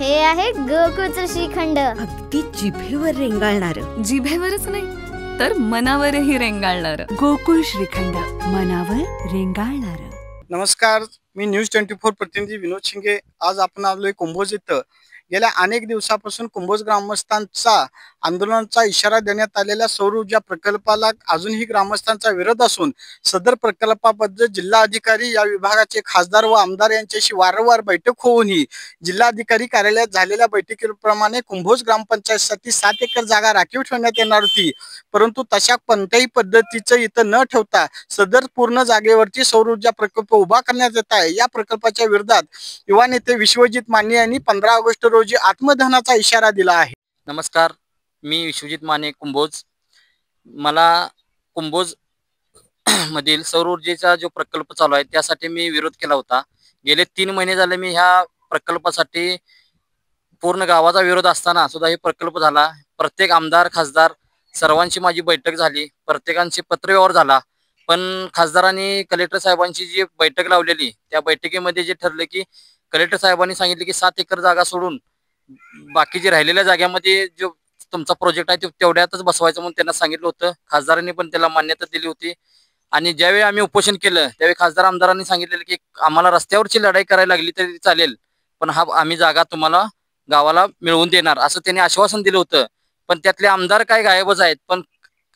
हे आहे गोकुळचं श्रीखंड. अगदी जिभेवर रेंगाळणार. जिभेवरच नाही तर मनावरही रेंगाळणार. गोकुळ श्रीखंड, मनावर रेंगाळणार. नमस्कार, मी न्यूज 24 प्रतिनिधी विनोद शिंगे. आज आपण आलोय कुंभोज इथं. गेल्या अनेक दिवसापासून कुंभोज ग्रामस्थांचा आंदोलनाचा इशारा देण्यात आलेल्या सौर ऊर्जा प्रकल्पाला अजूनही ग्रामस्थांचा विरोध असून सदर प्रकल्पाबद्दल जिल्हाधिकारी या विभागाचे खासदार व आमदार यांच्याशी वारंवार बैठक होऊनही जिल्हाधिकारी कार्यालयात झालेल्या बैठकीप्रमाणे कुंभोज ग्रामपंचायतीसाठी 7 एकर जागा राखीव ठेवण्यात येणार होती, परंतु तशा कोणत्याही पद्धतीचं इथं न ठेवता सदर पूर्ण जागेवरती सौर ऊर्जा प्रकल्प उभा करण्यात येत आहे. या प्रकल्पाच्या विरोधात युवा नेते विश्वजित माने यांनी 15 ऑगस्ट रोजी आत्मदहनाचा इशारा दिला आहे. नमस्कार, मी विश्वजित माने, कुंभोज. मला कुंभोज मधील सौर ऊर्जेचा जो प्रकल्प चालू आहे त्यासाठी मी विरोध केला होता. गेले 3 महिने झाले मी ह्या प्रकल्पासाठी पूर्ण गावाचा विरोध असताना सुद्धा हे प्रकल्प झाला. प्रत्येक आमदार खासदार सर्वांची माझी बैठक झाली, प्रत्येकांची पत्रव्यवहार झाला, पण खासदारांनी कलेक्टर साहेबांची जी बैठक लावलेली त्या बैठकीमध्ये जे ठरले की कलेक्टर साहेबांनी सांगितले की 7 एकर जागा सोडून बाकीचे राहिलेल्या जागेमध्ये जो तुमचा प्रोजेक्ट आहे तो तेवढ्यातच बसवायचं म्हणून त्यांना सांगितलं होतं. खासदारांनी पण त्याला मान्यता दिली होती. आणि ज्यावेळी आम्ही उपोषण केलं त्यावेळी खासदार आमदारांनी सांगितलेलं की आम्हाला रस्त्यावरची लढाई करायला लागली तरी चालेल, पण आम्ही जागा तुम्हाला गावाला मिळवून देणार असं त्यांनी आश्वासन दिलं होतं. पण त्यातले आमदार काय गायबच आहेत, पण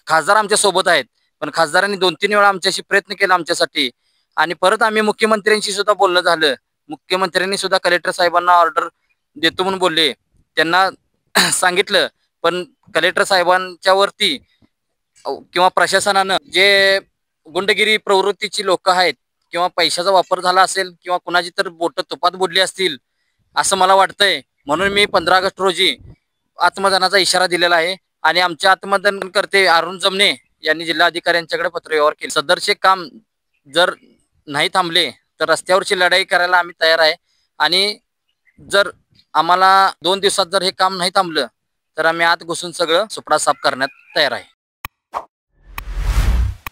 खासदार आमच्या सोबत आहेत. पण खासदारांनी 2-3 वेळा आमच्याशी प्रयत्न केला आमच्यासाठी. आणि परत आम्ही मुख्यमंत्र्यांशी सुद्धा बोलणं झालं. मुख्यमंत्र्यांनी सुद्धा कलेक्टर साहेबांना ऑर्डर देतो म्हणून बोलले, त्यांना सांगितलं. पण कलेक्टर साहेबांच्या वरती किंवा प्रशासनानं जे गुंडगिरी प्रवृत्तीची लोक आहेत किंवा पैशाचा वापर झाला असेल किंवा कुणाची तर बोट तुपात बुडली असतील असं मला वाटतंय. म्हणून मी 15 ऑगस्ट रोजी आत्मदानाचा इशारा दिलेला आहे. आणि आमचे आत्मदान करते अरुण जमने यांनी जिल्हाधिकाऱ्यांच्याकडे पत्रव्यवहार केले. सदरचे काम जर नाही थांबले तर रस्त्यावरची लढाई करायला आम्ही तयार आहे. आणि जर आम्हाला 2 दिवसात जर हे काम नाही थांबलं तर आम्ही आत घुसून सगळं सुपडा साफ करण्यात तयार आहे.